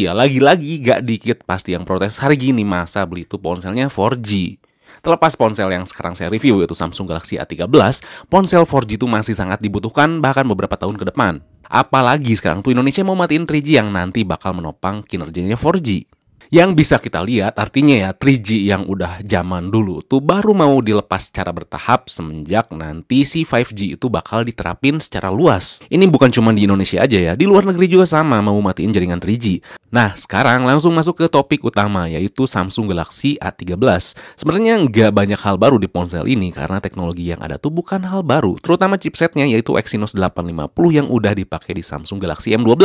Tapi ya lagi-lagi gak dikit pasti yang protes hari gini masa beli tuh ponselnya 4G. Terlepas ponsel yang sekarang saya review yaitu Samsung Galaxy A13, ponsel 4G itu masih sangat dibutuhkan bahkan beberapa tahun ke depan. Apalagi sekarang tuh Indonesia mau matiin 3G yang nanti bakal menopang kinerjanya 4G. Yang bisa kita lihat artinya ya 3G yang udah zaman dulu tuh baru mau dilepas secara bertahap semenjak nanti si 5G itu bakal diterapin secara luas. Ini bukan cuma di Indonesia aja ya, di luar negeri juga sama mau matiin jaringan 3G. Nah sekarang langsung masuk ke topik utama yaitu Samsung Galaxy A13. Sebenarnya nggak banyak hal baru di ponsel ini karena teknologi yang ada tuh bukan hal baru, terutama chipsetnya yaitu Exynos 850 yang udah dipakai di Samsung Galaxy M12.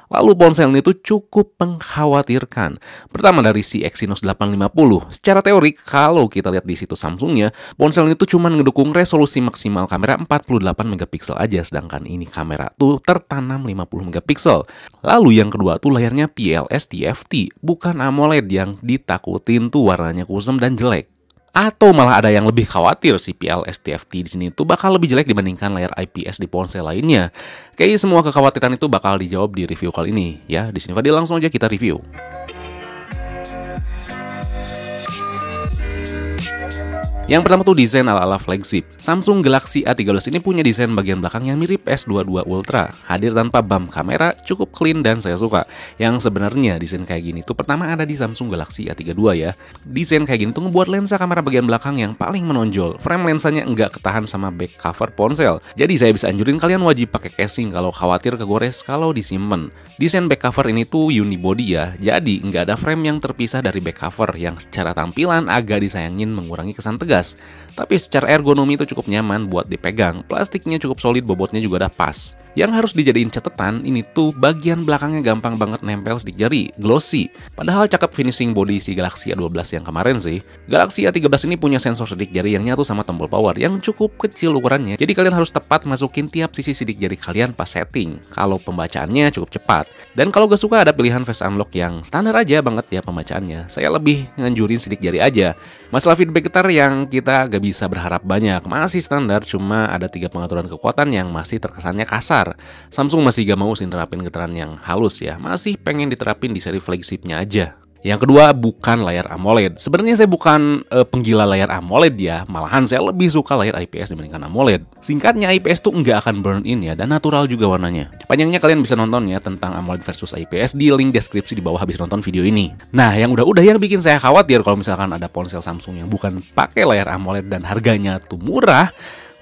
Lalu ponsel ini tuh cukup mengkhawatirkan. Pertama dari si Exynos 850. Secara teori, kalau kita lihat di situs Samsungnya, ponsel ini tuh cuma ngedukung resolusi maksimal kamera 48 megapiksel aja, sedangkan ini kamera tuh tertanam 50 megapiksel. Lalu yang kedua tuh layarnya PLS TFT, bukan AMOLED yang ditakutin tuh warnanya kusam dan jelek. Atau malah ada yang lebih khawatir si PLS TFT di sini tuh bakal lebih jelek dibandingkan layar IPS di ponsel lainnya. Kayaknya semua kekhawatiran itu bakal dijawab di review kali ini ya. Di sini Fadil langsung aja kita review. Yang pertama tuh desain ala-ala flagship. Samsung Galaxy A13 ini punya desain bagian belakang yang mirip S22 Ultra. Hadir tanpa bump kamera, cukup clean dan saya suka. Yang sebenarnya desain kayak gini tuh pertama ada di Samsung Galaxy A32 ya. Desain kayak gini tuh ngebuat lensa kamera bagian belakang yang paling menonjol. Frame lensanya nggak ketahan sama back cover ponsel. Jadi saya bisa anjurin kalian wajib pakai casing kalau khawatir kegores kalau disimpan. Desain back cover ini tuh unibody ya. Jadi nggak ada frame yang terpisah dari back cover yang secara tampilan agak disayangin mengurangi kesan tegas. Tapi secara ergonomi itu cukup nyaman buat dipegang. Plastiknya cukup solid, bobotnya juga udah pas. Yang harus dijadiin catatan, ini tuh bagian belakangnya gampang banget nempel sidik jari, glossy. Padahal cakep finishing body si Galaxy A12 yang kemarin sih. Galaxy A13 ini punya sensor sidik jari yang nyatu sama tombol power yang cukup kecil ukurannya. Jadi kalian harus tepat masukin tiap sisi sidik jari kalian pas setting. Kalau pembacaannya cukup cepat. Dan kalau gak suka ada pilihan face unlock yang standar aja banget ya pembacaannya. Saya lebih nganjurin sidik jari aja. Masalah feedback getar yang kita gak bisa berharap banyak. Masih standar, cuma ada 3 pengaturan kekuatan yang masih terkesannya kasar. Samsung masih gak mau sih nerapin getaran yang halus ya, masih pengen diterapin di seri flagshipnya aja. Yang kedua, bukan layar AMOLED. Sebenarnya saya bukan penggila layar AMOLED ya, malahan saya lebih suka layar IPS dibandingkan AMOLED. Singkatnya, IPS tuh nggak akan burn in ya, dan natural juga warnanya. Panjangnya kalian bisa nonton ya tentang AMOLED versus IPS di link deskripsi di bawah habis nonton video ini. Nah, yang udah yang bikin saya khawatir kalau misalkan ada ponsel Samsung yang bukan pakai layar AMOLED dan harganya tuh murah,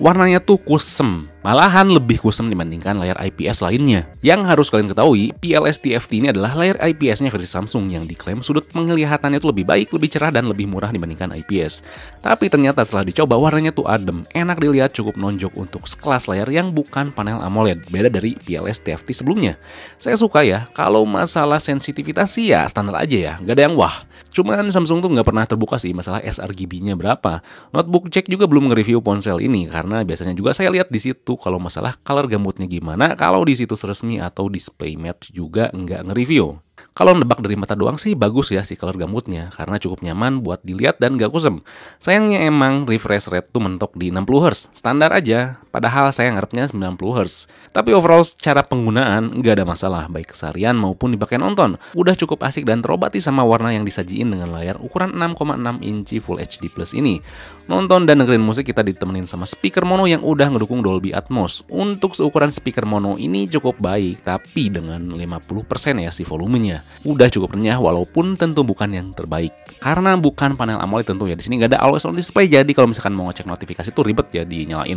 warnanya tuh kusem, malahan lebih kusem dibandingkan layar IPS lainnya. Yang harus kalian ketahui, PLS TFT ini adalah layar IPS-nya versi Samsung yang diklaim sudut penglihatannya itu lebih baik, lebih cerah, dan lebih murah dibandingkan IPS. Tapi ternyata setelah dicoba warnanya tuh adem, enak dilihat, cukup nonjok untuk sekelas layar yang bukan panel AMOLED, beda dari PLS TFT sebelumnya. Saya suka ya, kalau masalah sensitivitas sih ya standar aja ya, gak ada yang wah. Cuman Samsung tuh nggak pernah terbuka sih masalah sRGB-nya berapa. Notebook Check juga belum nge-review ponsel ini karena biasanya juga saya lihat di situ kalau masalah color gamutnya gimana. Kalau di situs resmi atau display match juga nggak nge-review. Kalau nebak dari mata doang sih bagus ya si color gamutnya karena cukup nyaman buat dilihat dan gak kusem. Sayangnya emang refresh rate tuh mentok di 60Hz, standar aja, padahal saya ngarepnya 90Hz. Tapi overall secara penggunaan gak ada masalah baik keseharian maupun dipakai nonton. Udah cukup asik dan terobati sama warna yang disajiin dengan layar ukuran 6,6 inci Full HD Plus ini. Nonton dan dengerin musik kita ditemenin sama speaker mono yang udah ngedukung Dolby Atmos. Untuk seukuran speaker mono ini cukup baik, tapi dengan 50% ya si volumenya. Udah cukup renyah walaupun tentu bukan yang terbaik. Karena bukan panel AMOLED tentu ya. Di sini nggak ada always on display. Jadi kalau misalkan mau ngecek notifikasi tuh ribet ya, dinyalain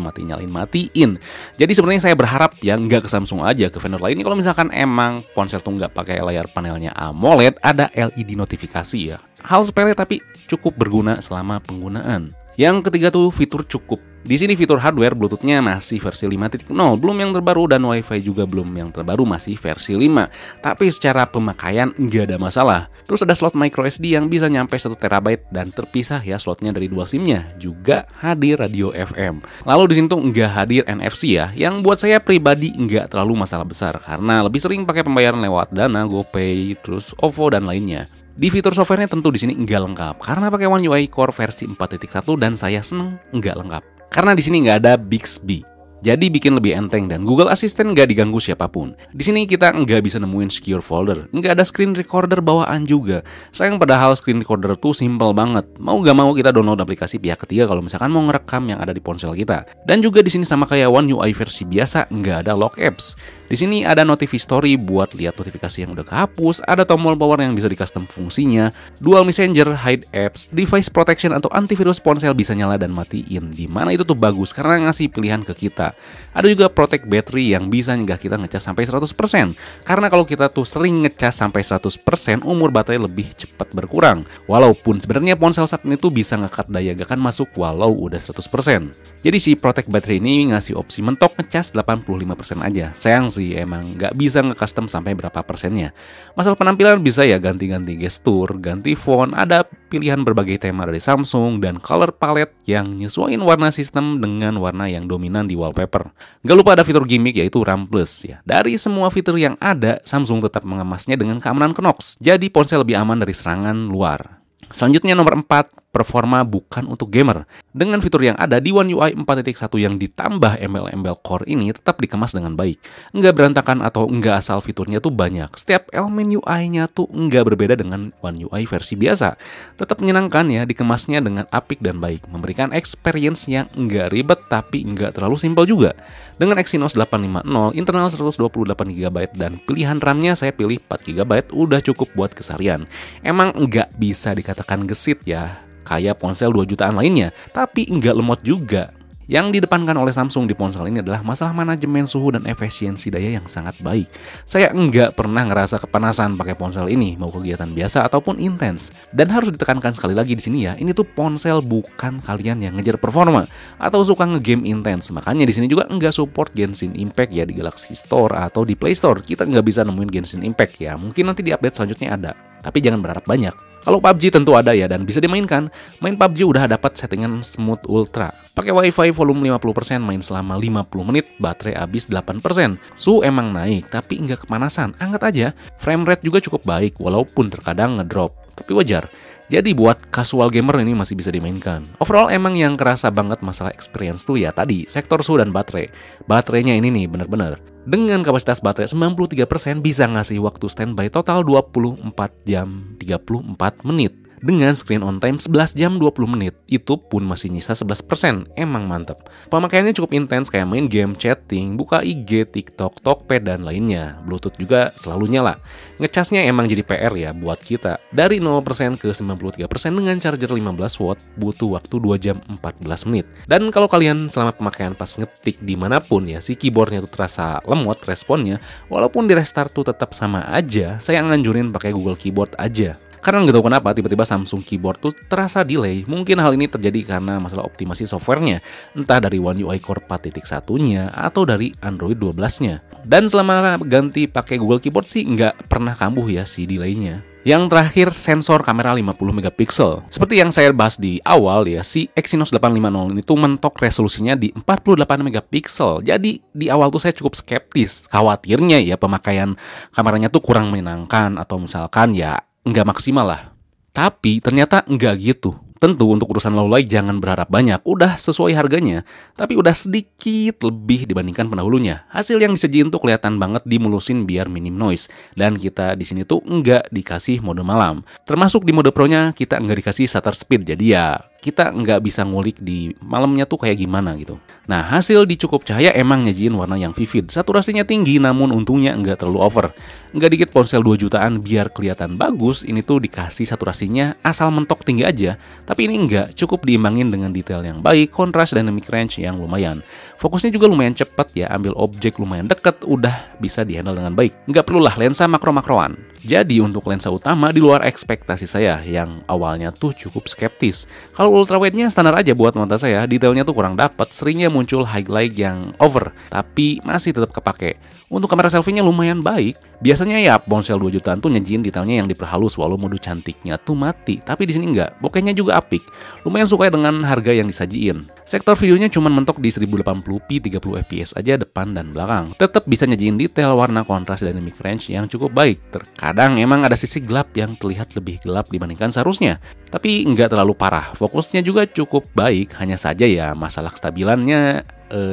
matiin. Jadi sebenarnya saya berharap ya nggak ke Samsung aja, ke vendor lain. Kalau misalkan emang ponsel tuh nggak pakai layar panelnya AMOLED, ada LED notifikasi ya. Hal sepele tapi cukup berguna selama penggunaan. Yang ketiga tuh fitur cukup. Di sini fitur hardware Bluetooth-nya masih versi 5.0, belum yang terbaru, dan Wi-Fi juga belum yang terbaru, masih versi 5. Tapi secara pemakaian nggak ada masalah. Terus ada slot micro SD yang bisa nyampe 1 TB dan terpisah ya slotnya dari dual SIM-nya. Juga hadir radio FM. Lalu di sini tuh nggak hadir NFC ya, yang buat saya pribadi nggak terlalu masalah besar karena lebih sering pakai pembayaran lewat Dana, GoPay, terus OVO dan lainnya. Di fitur softwarenya tentu di sini nggak lengkap karena pakai One UI Core versi 4.1 dan saya seneng nggak lengkap karena di sini nggak ada Bixby. Jadi bikin lebih enteng dan Google Assistant nggak diganggu siapapun. Di sini kita nggak bisa nemuin secure folder, nggak ada screen recorder bawaan juga. Sayang padahal screen recorder tuh simple banget. Mau nggak mau kita download aplikasi pihak ketiga kalau misalkan mau ngerekam yang ada di ponsel kita. Dan juga di sini sama kayak One UI versi biasa, nggak ada lock apps. Di sini ada notif history buat lihat notifikasi yang udah kehapus, ada tombol power yang bisa di custom fungsinya, dual messenger, hide apps, device protection atau antivirus ponsel bisa nyala dan matiin. Dimana itu tuh bagus karena ngasih pilihan ke kita. Ada juga protect battery yang bisa nyegah kita ngecas sampai 100%. Karena kalau kita tuh sering ngecas sampai 100%, umur baterai lebih cepat berkurang. Walaupun sebenarnya ponsel saat ini tuh bisa ngekat daya gak akan masuk walau udah 100%. Jadi si protect battery ini ngasih opsi mentok ngecas 85% aja. Sayang sih emang nggak bisa nge-custom sampai berapa persennya. Masalah penampilan bisa ya ganti-ganti gestur, ganti font, ada pilihan berbagai tema dari Samsung, dan color palette yang nyesuaiin warna sistem dengan warna yang dominan di wallpaper. Gak lupa ada fitur gimmick yaitu RAM Plus ya. Dari semua fitur yang ada, Samsung tetap mengemasnya dengan keamanan Knox. Jadi ponsel lebih aman dari serangan luar. Selanjutnya nomor 4, performa bukan untuk gamer. Dengan fitur yang ada di One UI 4.1 yang ditambah embel-embel core ini tetap dikemas dengan baik. Nggak berantakan atau nggak asal, fiturnya tuh banyak. Setiap elemen UI-nya tuh nggak berbeda dengan One UI versi biasa. Tetap menyenangkan ya, dikemasnya dengan apik dan baik. Memberikan experience yang nggak ribet tapi nggak terlalu simpel juga. Dengan Exynos 850, internal 128GB dan pilihan RAM-nya saya pilih 4GB udah cukup buat keseharian. Emang nggak bisa dikatakan gesit ya, kayak ponsel 2 jutaan lainnya, tapi nggak lemot juga. Yang didepankan oleh Samsung di ponsel ini adalah masalah manajemen suhu dan efisiensi daya yang sangat baik. Saya nggak pernah ngerasa kepanasan pakai ponsel ini, mau kegiatan biasa ataupun intens. Dan harus ditekankan sekali lagi di sini ya, ini tuh ponsel bukan kalian yang ngejar performa atau suka ngegame intens. Makanya di sini juga nggak support Genshin Impact ya di Galaxy Store atau di Play Store. Kita nggak bisa nemuin Genshin Impact ya. Mungkin nanti di update selanjutnya ada. Tapi jangan berharap banyak. Kalau PUBG tentu ada ya dan bisa dimainkan. Main PUBG udah dapat settingan Smooth Ultra. Pakai WiFi volume 50%, main selama 50 menit, baterai habis 8%. Suhu emang naik, tapi nggak kepanasan. Angkat aja. Frame rate juga cukup baik, walaupun terkadang ngedrop. Tapi wajar. Jadi buat casual gamer ini masih bisa dimainkan. Overall emang yang kerasa banget masalah experience tuh ya tadi, sektor suhu dan baterai. Baterainya ini nih bener-bener. Dengan kapasitas baterai 93% bisa ngasih waktu standby total 24 jam 34 menit. Dengan screen on time 11 jam 20 menit, itu pun masih nyisa 11%, emang mantep. Pemakaiannya cukup intens kayak main game, chatting, buka IG, TikTok, Talkpad, dan lainnya. Bluetooth juga selalu nyala. Ngecasnya emang jadi PR ya buat kita. Dari 0% ke 93% dengan charger 15 watt, butuh waktu 2 jam 14 menit. Dan kalau kalian selama pemakaian pas ngetik dimanapun ya, si keyboardnya tuh terasa lemot responnya, walaupun di restart tuh tetap sama aja, saya nganjurin pakai Google Keyboard aja. Karena nggak tahu kenapa tiba-tiba Samsung Keyboard tuh terasa delay. Mungkin hal ini terjadi karena masalah optimasi softwarenya, entah dari One UI Core 4.1-nya atau dari Android 12-nya. Dan selama ganti pakai Google Keyboard sih nggak pernah kambuh ya si delay-nya. Yang terakhir, sensor kamera 50 megapiksel. Seperti yang saya bahas di awal ya, si Exynos 850 ini tuh mentok resolusinya di 48 megapiksel. Jadi di awal tuh saya cukup skeptis. Khawatirnya ya pemakaian kameranya tuh kurang menyenangkan atau misalkan ya nggak maksimal lah. Tapi ternyata nggak gitu. Tentu untuk urusan low light jangan berharap banyak, udah sesuai harganya, tapi udah sedikit lebih dibandingkan pendahulunya. Hasil yang disajiin tuh kelihatan banget dimulusin biar minim noise, dan kita di sini tuh nggak dikasih mode malam. Termasuk di mode pro-nya kita nggak dikasih shutter speed, jadi ya kita nggak bisa ngulik di malamnya tuh kayak gimana gitu. Nah, hasil di cukup cahaya emang nyajiin warna yang vivid, saturasinya tinggi namun untungnya nggak terlalu over. Nggak dikit ponsel 2 jutaan biar kelihatan bagus, ini tuh dikasih saturasinya asal mentok tinggi aja. Tapi ini enggak, cukup diimbangin dengan detail yang baik, kontras, dynamic range yang lumayan. Fokusnya juga lumayan cepat ya, ambil objek lumayan deket, udah bisa dihandle dengan baik. Nggak perlulah lensa makro-makroan. Jadi untuk lensa utama di luar ekspektasi saya yang awalnya tuh cukup skeptis. Kalau ultrawide-nya standar aja buat mata saya, detailnya tuh kurang dapet, seringnya muncul highlight yang over, tapi masih tetap kepake. Untuk kamera selfie-nya lumayan baik. Biasanya ya ponsel 2 jutaan tuh nyajiin detailnya yang diperhalus walau mode cantiknya tuh mati, tapi di sini enggak. Bokehnya juga apik. Lumayan suka dengan harga yang disajiin. Sektor videonya cuma mentok di 1080p 30 fps aja depan dan belakang. Tetap bisa nyajiin detail, warna, kontras, dynamic range yang cukup baik. Terkadang emang ada sisi gelap yang terlihat lebih gelap dibandingkan seharusnya, tapi enggak terlalu parah. Fokusnya juga cukup baik, hanya saja ya masalah kestabilannya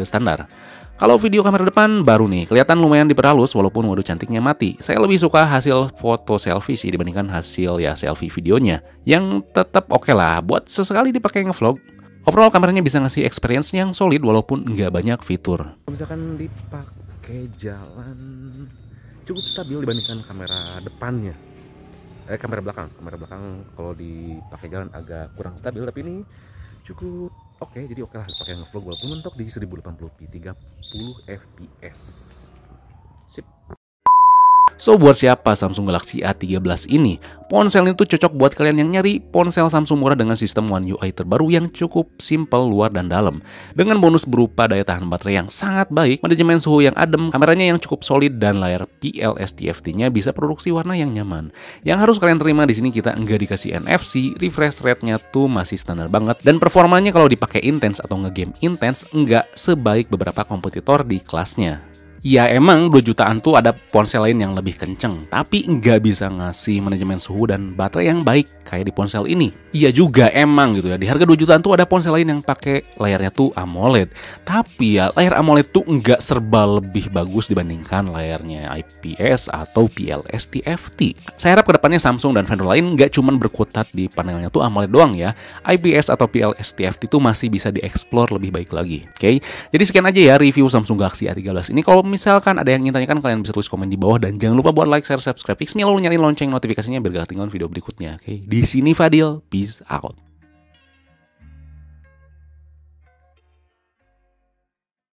standar. Kalau video kamera depan baru nih, kelihatan lumayan diperhalus walaupun mode cantiknya mati. Saya lebih suka hasil foto selfie sih dibandingkan hasil ya selfie videonya, yang tetap oke lah buat sesekali dipakai ngevlog. Overall kameranya bisa ngasih experience yang solid walaupun nggak banyak fitur. Misalkan dipakai jalan cukup stabil dibandingkan kamera depannya. Kamera belakang kalau dipakai jalan agak kurang stabil, tapi ini cukup oke, jadi oke lah pakai ngevlog walaupun mentok di 1080p 30 fps. Sip. So buat siapa Samsung Galaxy A13 ini? Ponsel ini tuh cocok buat kalian yang nyari ponsel Samsung murah dengan sistem One UI terbaru yang cukup simple, luar dan dalam. Dengan bonus berupa daya tahan baterai yang sangat baik, manajemen suhu yang adem, kameranya yang cukup solid, dan layar PLS TFT-nya bisa produksi warna yang nyaman. Yang harus kalian terima di sini kita nggak dikasih NFC, refresh rate-nya tuh masih standar banget, dan performanya kalau dipakai intens atau ngegame intens nggak sebaik beberapa kompetitor di kelasnya. Ya emang 2 jutaan tuh ada ponsel lain yang lebih kenceng, tapi nggak bisa ngasih manajemen suhu dan baterai yang baik kayak di ponsel ini. Iya juga emang gitu ya, di harga 2 jutaan tuh ada ponsel lain yang pakai layarnya tuh AMOLED. Tapi ya layar AMOLED tuh nggak serba lebih bagus dibandingkan layarnya IPS atau PLS TFT. Saya harap kedepannya Samsung dan vendor lain nggak cuman berkutat di panelnya tuh AMOLED doang ya. IPS atau PLS TFT tuh masih bisa dieksplor lebih baik lagi. Oke? Jadi sekian aja ya review Samsung Galaxy A13 ini. Kalau misalkan ada yang ingin tanyakan, kalian bisa tulis komen di bawah, dan jangan lupa buat like, share, subscribe, fix me, lalu nyalain lonceng notifikasinya biar gak ketinggalan video berikutnya. Oke, di sini Fadil, peace out.